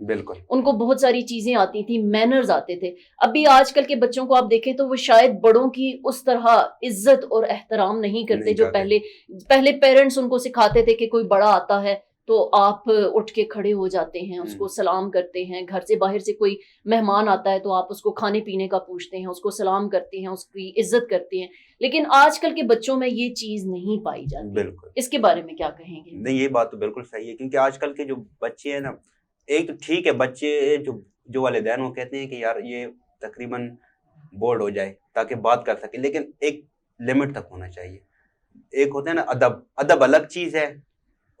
بالکل ان کو بہت ساری چیزیں آتی تھیں, مینرز آتے تھے. ابھی آج کل کے بچوں کو آپ دیکھیں تو وہ شاید بڑوں کی اس طرح عزت اور احترام نہیں کرتے جو پہلے پیرنٹس ان کو سکھاتے تھے کہ کوئی بڑا آتا ہے تو آپ اٹھ کے کھڑے ہو جاتے ہیں, اس کو سلام کرتے ہیں. گھر سے باہر سے کوئی مہمان آتا ہے تو آپ اس کو کھانے پینے کا پوچھتے ہیں, اس کو سلام کرتے ہیں, اس کی عزت کرتے ہیں. لیکن آج کل کے بچوں میں یہ چیز نہیں پائی جاتی. بالکل, اس کے بارے میں کیا کہیں گے؟ نہیں یہ بات تو بالکل صحیح ہے, کیونکہ آج کل کے جو بچے ہیں نا, ایک تو ٹھیک ہے بچے جو والدین وہ کہتے ہیں کہ یار یہ تقریباً بورڈ ہو جائے تاکہ بات کر سکے, لیکن ایک لمٹ تک ہونا چاہیے. ایک ہوتا ہے نا ادب الگ چیز ہے,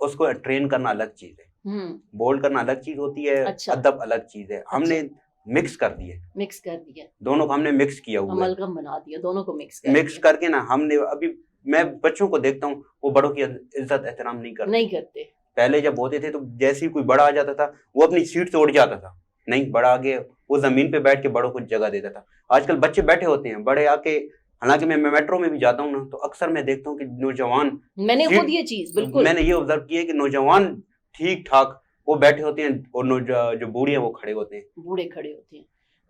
اس کو ٹرین کرنا الگ چیز ہے. بولڈ کرنا الگ چیز ہوتی ہے, ادب الگ چیز ہے. ہم نے مکس کر دیا دونوں کو, ہم نے مکس کیا ہوا ہے, املگم بنا دیا دونوں کو, مکس کر کے نا ہم نے. ابھی میں بچوں کو دیکھتا ہوں وہ بڑوں کی عزت احترام نہیں کرتے. پہلے جب ہوتے تھے تو جیسے ہی کوئی بڑا آ جاتا تھا وہ اپنی سیٹ سے اٹھ جاتا تھا, نہیں بڑا آگے وہ زمین پہ بیٹھ کے بڑوں کو جگہ دیتا تھا. آج کل بچے بیٹھے ہوتے ہیں, بڑے آ کے, حالانکہ میں میٹرو میں بھی جاتا ہوں نا تو اکثر میں دیکھتا ہوں کہ نوجوان, میں نے خود یہ چیز بالکل میں نے یہ آبزرو کیا کہ نوجوان ٹھیک ٹھاک وہ بیٹھے ہوتے ہیں اور جو بوڑھے ہیں وہ کھڑے ہوتے ہیں.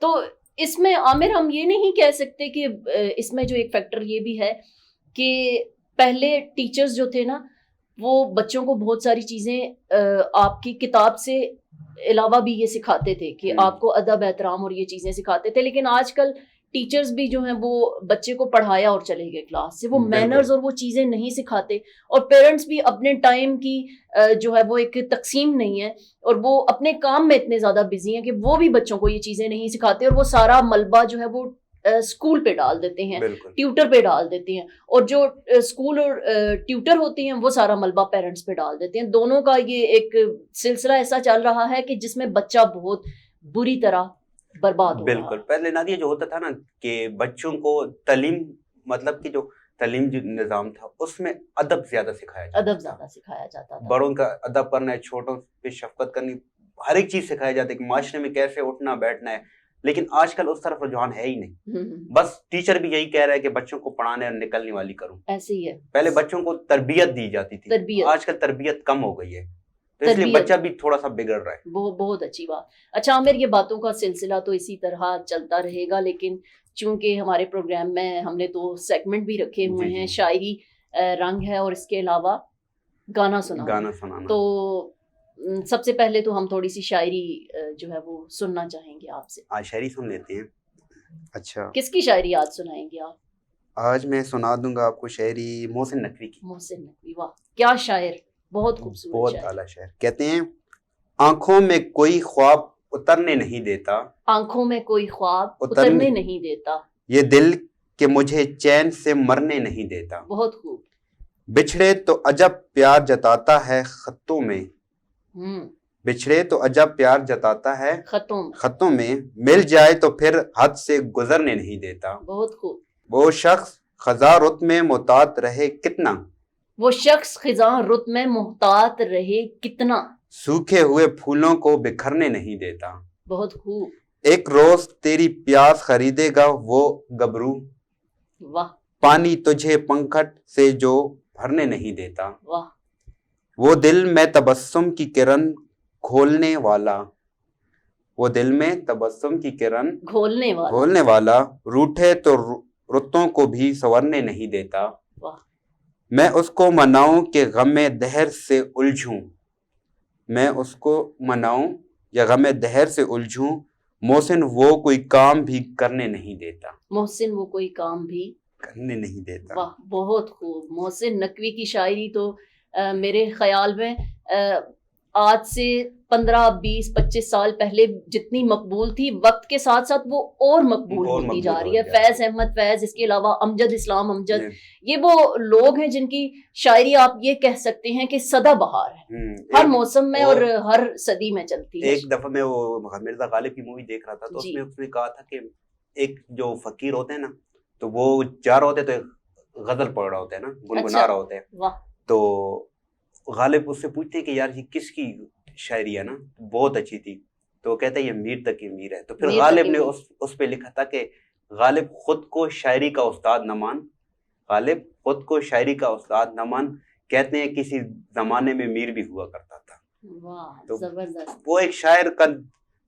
تو اس میں عامر ہم یہ نہیں کہہ سکتے کہ اس میں جو ایک فیکٹر یہ بھی ہے کہ پہلے ٹیچرز جو تھے نا وہ بچوں کو بہت ساری چیزیں آپ کی کتاب سے علاوہ بھی یہ سکھاتے تھے کہ آپ کو ادب احترام اور یہ چیزیں سکھاتے تھے. لیکن آج کل ٹیچرز بھی جو ہیں وہ بچے کو پڑھایا اور چلے گئے کلاس سے, وہ مینرز اور وہ چیزیں نہیں سکھاتے. اور پیرنٹس بھی اپنے ٹائم کی جو ہے وہ ایک تقسیم نہیں ہے, اور وہ اپنے کام میں اتنے زیادہ بزی ہیں کہ وہ بھی بچوں کو یہ چیزیں نہیں سکھاتے, اور وہ سارا ملبہ جو ہے وہ اسکول پہ ڈال دیتے ہیں, ٹیوٹر پہ ڈال دیتے ہیں, اور جو اسکول اور ٹیوٹر ہوتے ہیں وہ سارا ملبہ پیرنٹس پہ ڈال دیتے ہیں. دونوں کا یہ ایک سلسلہ ایسا چل رہا ہے کہ جس میں بچہ بہت بری طرح برباد ہو رہا ہے. بالکل. پہلے نادیہ جو ہوتا تھا نا کہ بچوں کو تعلیم, مطلب کہ جو تعلیم جو نظام تھا اس میں ادب زیادہ سکھایا جاتا تھا. بڑوں کا ادب کرنا ہے, چھوٹوں پہ شفقت کرنی, ہر ایک چیز سکھایا جاتا ہے کہ معاشرے میں کیسے اٹھنا بیٹھنا ہے. لیکن آج کل اس طرف رجحان ہے ہی نہیں. بس ٹیچر بھی یہی کہہ رہا ہے کہ بچوں کو پڑھانے اور نکلنے والی کروں. ایسے ہی ہے. پہلے بچوں کو تربیت دی جاتی تھی, آج کل تربیت کم ہو گئی ہے, تو اس لیے بچہ بھی تھوڑا سا بگڑ رہا ہے. بہت اچھی بات. اچھا عامر, یہ باتوں کا سلسلہ تو اسی طرح چلتا رہے گا, لیکن چونکہ ہمارے پروگرام میں ہم نے 2 سیگمنٹ بھی رکھے ہوئے ہیں, شاعری رنگ ہے اور اس کے علاوہ گانا سنانا. تو سب سے پہلے تو ہم تھوڑی سی شاعری جو ہے وہ سننا چاہیں گے آپ سے. آج شاعری سن لیتے ہیں. اچھا, کس کی شاعری آج سنائیں گے آپ؟ آج میں سنا دوں گا آپ کو شاعری محسن نقوی کی. محسن نقوی, واہ کیا شاعر, بہت خوبصورت, بہت اعلیٰ شاعر. کہتے ہیں آنکھوں میں کوئی خواب اترنے نہیں دیتا, آنکھوں میں کوئی خواب اترنے نہیں دیتا, یہ دل کہ مجھے چین سے مرنے نہیں دیتا. بہت خوب. بچھڑے تو عجب پیار جتاتا ہے خطوں میں, بچھڑے تو عجب پیار جتاتا ہے خطوں میں, مل جائے تو پھر حد سے گزرنے نہیں دیتا. بہت خوب. وہ شخص خزاں رت میں محتاط رہے کتنا, وہ شخص خزاں رت میں محتاط رہے کتنا, سوکھے ہوئے پھولوں کو بکھرنے نہیں دیتا. بہت خوب. ایک روز تیری پیاس خریدے گا وہ گبرو, واہ, پانی تجھے پنکھٹ سے جو بھرنے نہیں دیتا. واہ. وہ دل میں تبسم کی کرن کھولنے والا, وہ دل میں تبسم کی کرن کھولنے والا, روٹھے تو رتوں کو بھی سنورنے نہیں دیتا. واہ. میں اس کو مناؤں کہ غم دہر سے الجھوں, میں اس کو مناؤں یا غم دہر سے الجھوں, محسن وہ کوئی کام بھی کرنے نہیں دیتا. محسن وہ کوئی کام بھی کرنے نہیں دیتا. واہ, بہت خوب. محسن نقوی کی شاعری تو میرے خیال میں آج سے 15-20-25 سال پہلے جتنی مقبول تھی, وقت کے ساتھ ساتھ وہ اور مقبول ہوتی جا رہی ہے. فیض احمد فیض, اس کے علاوہ امجد اسلام امجد, یہ وہ لوگ ہیں جن کی شاعری آپ یہ کہہ سکتے ہیں کہ سدا بہار ہے, ہر موسم میں اور ہر صدی میں چلتی ہے. ایک دفعہ میں وہ مرزا غالب کی مووی دیکھ رہا تھا, تو اس نے کہا تھا کہ ایک جو فقیر ہوتے ہیں نا, تو وہ جا رہا ہوتے تو غزل پڑھ رہا ہوتا ہے نا, گنگنا رہا ہوتا ہے. تو غالب اس سے پوچھتے کہ یار یہ کس کی شاعری ہے نا, بہت اچھی تھی. تو وہ کہتا ہے یہ میر تقی میر ہے. تو پھر غالب نے اس پہ لکھا تھا کہ غالب خود کو شاعری کا استاد نہ مان, غالب خود کو شاعری کا استاد نہ مان, کہتے ہیں کسی زمانے میں میر بھی ہوا کرتا تھا. واہ تو زبردست. وہ ایک شاعر کا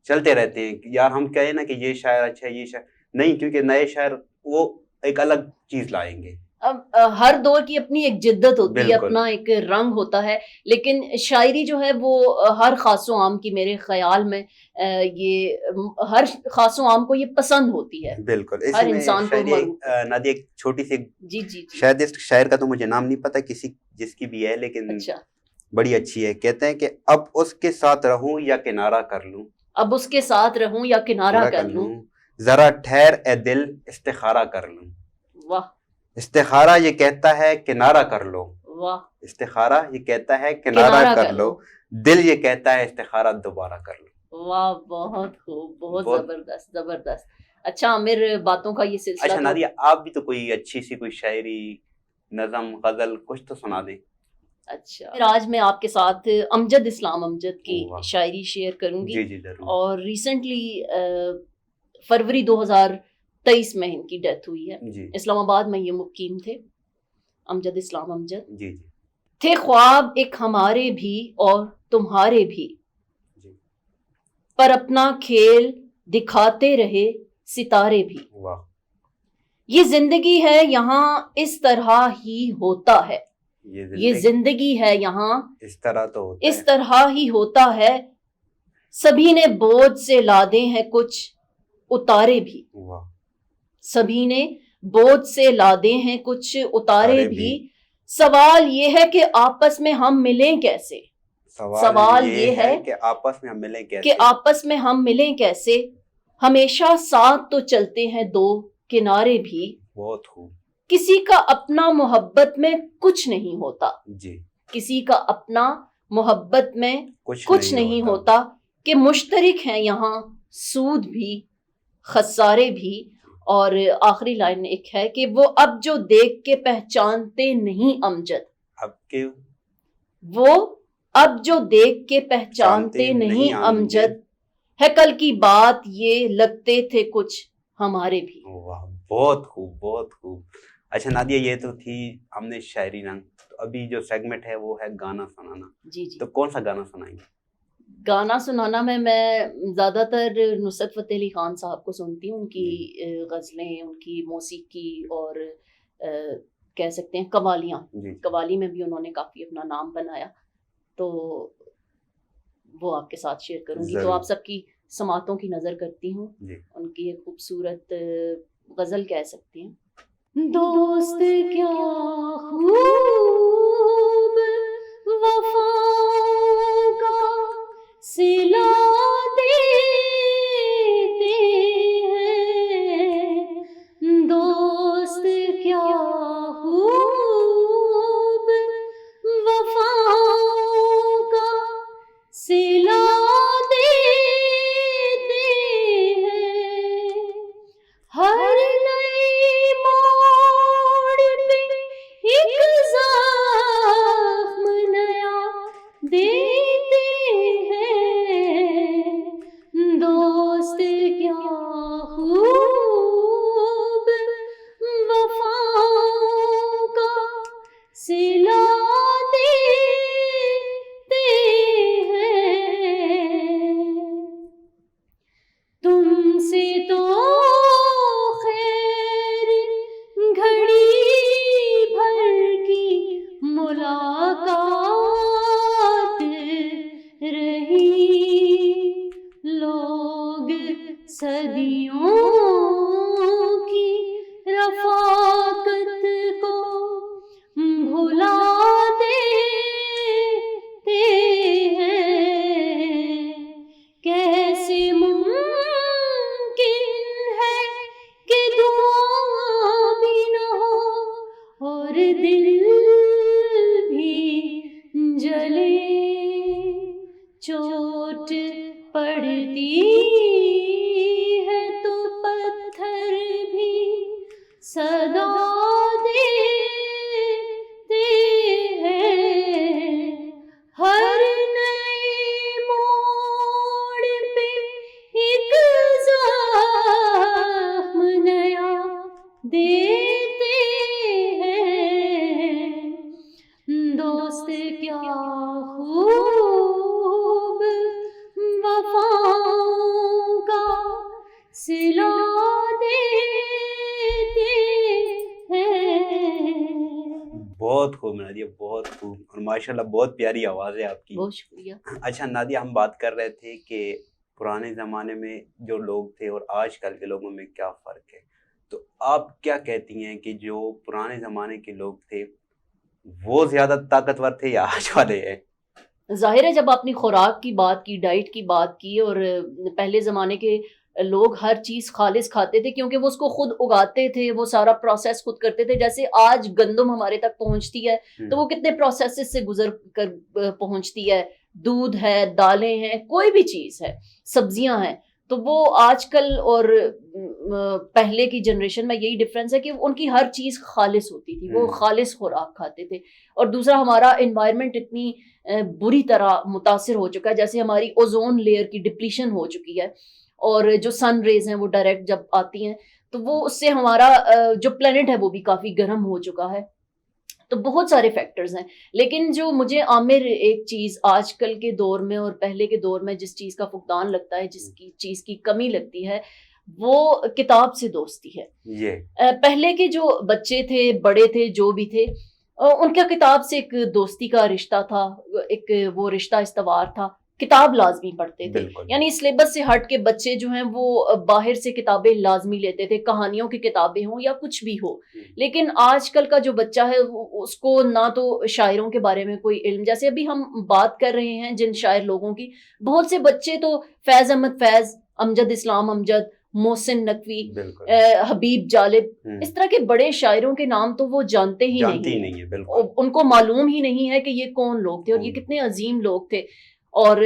چلتے رہتے ہیں کہ یار ہم کہیں نا کہ یہ شاعر اچھا ہے یہ شاعر نہیں, کیونکہ نئے شاعر وہ ایک الگ چیز لائیں گے. اب ہر دور کی اپنی ایک جدت ہوتی ہے, بالکل. اپنا ایک رنگ ہوتا ہے, لیکن شاعری جو ہے وہ ہر خاص و عام کی میرے خیال میں یہ ہر خاص و عام کو یہ پسند ہوتی ہے. بالکل. ہر اسی میں انسان کو شاعری نادیہ ایک چھوٹی سی جی جی جی شاید اس شاعر کا تو مجھے نام نہیں پتا کسی جس کی بھی ہے, لیکن اچھا. بڑی اچھی ہے. کہتے ہیں کہ اب اس کے ساتھ رہوں یا کنارہ کر لوں, اب اس کے ساتھ رہوں یا کنارہ کر لوں, ذرا ٹھہر اے دل استخارہ کر لوں. واہ استخارہ یہ کہتا ہے کنارہ کر لو, واہ, استخارہ یہ کہتا ہے کنارہ کر لو, دل یہ کہتا ہے استخارہ دوبارہ کر لو. واہ بہت خوب, بہت زبردست زبردست. اچھا عامر, باتوں کا یہ سلسلہ. اچھا نادیہ آپ بھی تو کوئی اچھی سی کوئی شاعری نظم غزل کچھ تو سنا دیں. اچھا, آج میں آپ کے ساتھ امجد اسلام امجد کی شاعری شیئر کروں گی. جی جی ضرور. اور ریسنٹلی فروری 2023 میں ان کی ڈیتھ ہوئی ہے. جی. اسلام آباد میں یہ مقیم تھے, امجد اسلام امجد. جی جی. تھے خواب ایک ہمارے بھی اور تمہارے بھی, جی. پر اپنا کھیل دکھاتے رہے ستارے بھی. واہ. یہ زندگی ہے یہاں اس طرح ہی ہوتا ہے, یہ زندگی ہے یہاں اس طرح تو ہوتا اس طرح ہی ہوتا ہے, سبھی نے بوجھ سے لادے ہیں کچھ اتارے بھی. واہ. سبھی نے بوجھ سے لادے ہیں کچھ اتارے بھی. سوال یہ ہے کہ آپس میں ہم ملیں کیسے, سوال یہ ہے کہ آپس میں ہم ملیں کیسے, کہ آپس میں ہم ملیں کیسے, ہمیشہ ساتھ تو چلتے ہیں دو کنارے بھی. بہت خوب. کسی کا اپنا محبت میں کچھ نہیں ہوتا. جی. کسی کا اپنا محبت میں کچھ نہیں ہوتا, کہ مشترک ہیں یہاں سود بھی خسارے بھی. اور آخری لائن ایک ہے کہ وہ اب جو دیکھ کے پہچانتے نہیں امجد, اب کے وہ اب جو دیکھ کے پہچانتے نہیں امجد, ہے کل کی بات یہ لگتے تھے کچھ ہمارے بھی. واہ بہت خوب بہت خوب. اچھا نادیہ یہ تو تھی ہم نے شاعری رنگ, تو ابھی جو سیگمنٹ ہے وہ ہے گانا سنانا. جی جی. تو کون سا گانا سنائیں گے؟ گانا سنانا میں زیادہ تر نصرت فتح علی خان صاحب کو سنتی ہوں, ان کی غزلیں, ان کی موسیقی, اور کہہ سکتے ہیں قوالیاں. قوالی میں بھی انہوں نے کافی اپنا نام بنایا, تو وہ آپ کے ساتھ شیئر کروں گی. تو آپ سب کی سماعتوں کی نظر کرتی ہوں. ان کی ایک خوبصورت غزل کہہ سکتی ہیں. دوست کیا خوب وفا کا صلہ دیتے ہیں, دوست کیا خوب وفا کا صلہ دیتے ہیں, ہر نئی موڑ پہ ایک زخم نیا دیتے ہیں, دوست کیا خوب وفا کا صلہ دیتے ہیں. تم سے تو خیر گھڑی بھر کی ملاقات رہی, لوگ صدیوں کی رفاقت کو بھلا دیتے ہیں. کیسے ممکن ہے کہ دعا بھی نہ ہو اور دل بھی جلے, چوٹ پڑتی ہے تو پتھر بھی صدا دیتے ہیں, ہر نئی موڑ پہ ایک زخم نیا دیتے ہیں, دوست کیا خوب بہت خوب نادیہ، بہت خوب، اور ماشاءاللہ بہت پیاری آواز ہے آپ کی. بہت شکریہ. اچھا نادیہ، ہم بات کر رہے تھے کہ پرانے زمانے میں جو لوگ تھے اور آج کل کے لوگوں میں کیا فرق ہے، تو آپ کیا کہتی ہیں کہ جو پرانے زمانے کے لوگ تھے وہ زیادہ طاقتور تھے یا آج والے ہیں؟ ظاہر ہے جب آپ نے خوراک کی بات کی، ڈائٹ کی بات کی، اور پہلے زمانے کے لوگ ہر چیز خالص کھاتے تھے کیونکہ وہ اس کو خود اگاتے تھے، وہ سارا پروسیس خود کرتے تھے. جیسے آج گندم ہمارے تک پہنچتی ہے تو وہ کتنے پروسیسز سے گزر کر پہنچتی ہے. دودھ ہے، دالیں ہیں، کوئی بھی چیز ہے، سبزیاں ہیں. تو وہ آج کل اور پہلے کی جنریشن میں یہی ڈفرینس ہے کہ ان کی ہر چیز خالص ہوتی تھی، وہ خالص خوراک کھاتے تھے. اور دوسرا ہمارا انوائرمنٹ اتنی بری طرح متاثر ہو چکا ہے، جیسے ہماری اوزون لیئر کی ڈپلیشن ہو چکی ہے، اور جو سن ریز ہیں وہ ڈائریکٹ جب آتی ہیں تو وہ اس سے ہمارا جو پلینٹ ہے وہ بھی کافی گرم ہو چکا ہے. تو بہت سارے فیکٹرز ہیں. لیکن جو مجھے عامر ایک چیز آج کل کے دور میں اور پہلے کے دور میں جس چیز کا فقدان لگتا ہے، جس کی چیز کی کمی لگتی ہے، وہ کتاب سے دوستی ہے. پہلے کے جو بچے تھے، بڑے تھے، جو بھی تھے، ان کا کتاب سے ایک دوستی کا رشتہ تھا، ایک وہ رشتہ استوار تھا. کتاب لازمی پڑھتے تھے، یعنی سلیبس سے ہٹ کے بچے جو ہیں وہ باہر سے کتابیں لازمی لیتے تھے، کہانیوں کی کتابیں ہوں یا کچھ بھی ہو. لیکن آج کل کا جو بچہ ہے اس کو نہ تو شاعروں کے بارے میں کوئی علم، جیسے ابھی ہم بات کر رہے ہیں جن شاعر لوگوں کی، بہت سے بچے تو فیض احمد فیض، امجد اسلام امجد، محسن نقوی، حبیب جالب، اس طرح کے بڑے شاعروں کے نام تو وہ جانتے ہی نہیں ہیں. ان کو معلوم ہی نہیں ہے کہ یہ کون لوگ تھے اور یہ کتنے عظیم لوگ تھے، اور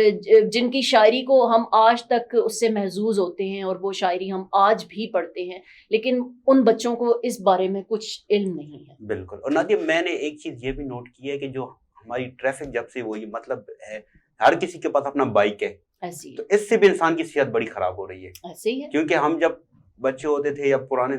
جن کی شاعری کو ہم آج تک اس سے محظوظ ہوتے ہیں اور وہ شاعری ہم آج بھی پڑھتے ہیں. لیکن ان بچوں کو اس بارے میں کچھ علم نہیں ہے. بالکل. اور نادیہ میں نے ایک چیز یہ بھی نوٹ کی ہے کہ جو ہماری ٹریفک جب سے وہی مطلب ہے، ہر کسی کے پاس اپنا بائک ہے، تو اس سے بھی انسان کی صحت بڑی خراب ہو رہی ہے. ایسے ہی ہے، کیونکہ ہم جب بچے ہوتے تھے یا پرانے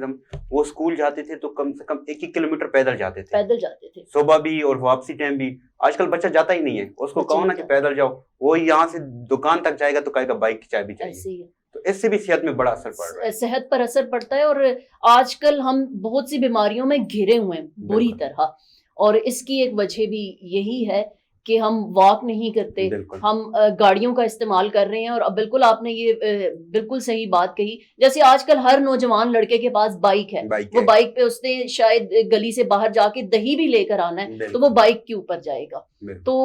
وہ اسکول جاتے تھے تو کم سے کم 1 کلومیٹر پیدل جاتے تھے، صبح بھی اور واپسی ٹائم بھی. آج کل بچہ جاتا ہی نہیں ہے، اس کو کہو نا کہ پیدل جاؤ، وہ یہاں سے دکان تک جائے گا تو کہے گا بائک کی چائے بھی چاہیے. تو اس سے بھی صحت میں بڑا اثر پڑ رہا ہے، صحت پر اثر پڑتا ہے. اور آج کل ہم بہت سی بیماریوں میں گھرے ہوئے ہیں بری طرح، اور اس کی ایک وجہ بھی یہی ہے کہ ہم واک نہیں کرتے، ہم گاڑیوں کا استعمال کر رہے ہیں. اور اب بالکل آپ نے یہ بالکل صحیح بات کہی، جیسے آج کل ہر نوجوان لڑکے کے پاس بائک ہے، وہ بائک پہ اس نے شاید گلی سے باہر جا کے دہی بھی لے کر آنا ہے تو وہ بائک کے اوپر جائے گا. تو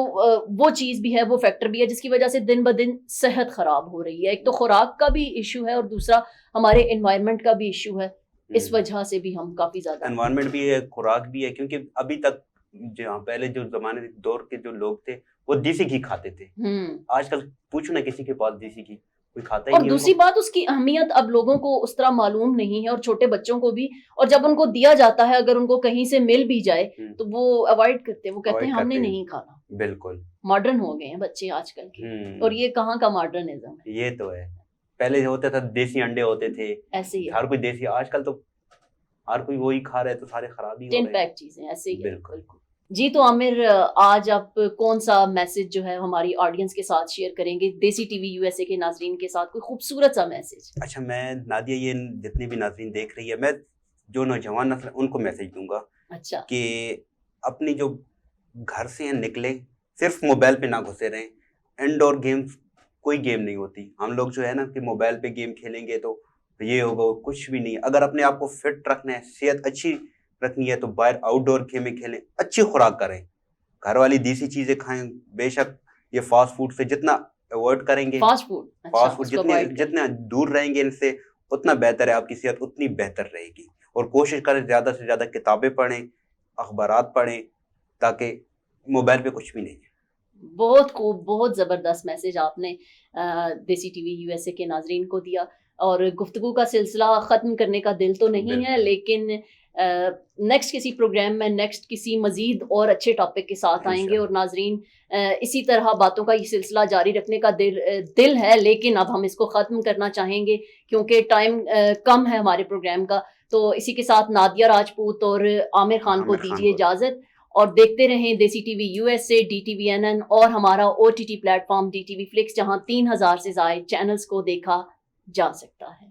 وہ چیز بھی ہے، وہ فیکٹر بھی ہے جس کی وجہ سے دن بدن صحت خراب ہو رہی ہے. ایک تو خوراک کا بھی ایشو ہے اور دوسرا ہمارے انوائرمنٹ کا بھی ایشو ہے. اس وجہ سے بھی ہم کافی زیادہ انوائرمنٹ بھی ہے، خوراک بھی ہے. کیونکہ ابھی تک جہاں پہلے جو زمانے دور کے جو لوگ تھے وہ دیسی گھی کھاتے تھے، آج کل پوچھو نا کسی کے پاس دیسی گھی کوئی کھاتا ہی نہیں. اور دوسری بات اس کی اہمیت اب لوگوں کو اس طرح معلوم نہیں ہے، اور چھوٹے بچوں کو بھی. اور جب ان کو دیا جاتا ہے، اگر ان کو کہیں سے مل بھی جائے تو وہ اوائڈ کرتے ہیں، وہ کہتے ہیں ہم نے نہیں کھانا. بالکل ماڈرن ہو گئے ہیں بچے آج کل کے، اور یہ کہاں کا ماڈرنزم ہے. یہ تو ہے. پہلے ہوتا تھا دیسی انڈے ہوتے تھے، ایسے ہی ہر کوئی دیسی. آج کل تو ہر کوئی وہی کھا رہا ہے تو سارے خراب ہی ہو رہے ہیں، 10 پیک چیزیں ایسے ہی. بالکل. جی تو عامر، آج آپ کون سا میسج جو ہے ہماری آڈینس کے ساتھ شیئر کریں گے، دیسی ٹی وی USA کے ناظرین کے ساتھ کوئی خوبصورت سا میسج؟ اچھا، میں نادیہ یہ جتنی بھی ناظرین دیکھ رہی ہے، میں جو نوجوان نسل ان کو میسج دوں گا اچھا کہ اپنی جو گھر سے نکلیں صرف موبائل پہ نہ گھسے رہیں. انڈور گیمز کوئی گیم نہیں ہوتی. ہم لوگ جو ہے نا کہ موبائل پہ گیم کھیلیں گے تو یہ ہوگا، کچھ بھی نہیں. اگر اپنے آپ کو فٹ رکھنا ہے، صحت اچھی رکھنی ہے تو باہر آؤٹ ڈور گیمیں کھیلیں، اچھی خوراک کریں، گھر والی دیسی چیزیں کھائیں. بے شک یہ فاسٹ فوڈ سے جتنا اوائڈ کریں گے، فاسٹ فوڈ جتنا دور رہیں گے ان سے اتنا بہتر ہے. آپ کی صحت اتنی بہتر رہے گی. اور کوشش کریں زیادہ سے زیادہ کتابیں پڑھیں، اخبارات پڑھیں، تاکہ موبائل پہ کچھ بھی نہیں. بہت خوب، بہت زبردست میسج آپ نے دیسی ٹی وی USA کے ناظرین کو دیا. اور گفتگو کا سلسلہ ختم کرنے کا دل تو نہیں ہے، لیکن نیکسٹ کسی پروگرام میں نیکسٹ کسی مزید اور اچھے ٹاپک کے ساتھ آئیں گے. اور ناظرین اسی طرح باتوں کا یہ سلسلہ جاری رکھنے کا دل ہے، لیکن اب ہم اس کو ختم کرنا چاہیں گے کیونکہ ٹائم کم ہے ہمارے پروگرام کا. تو اسی کے ساتھ نادیہ راجپوت اور عامر خان کو دیجیے اجازت، اور دیکھتے رہیں دیسی ٹی وی USA، DTVNN اور ہمارا OTT plate form DTV Flix، جہاں 3000 سے زائد چینلز کو دیکھا جا سکتا ہے.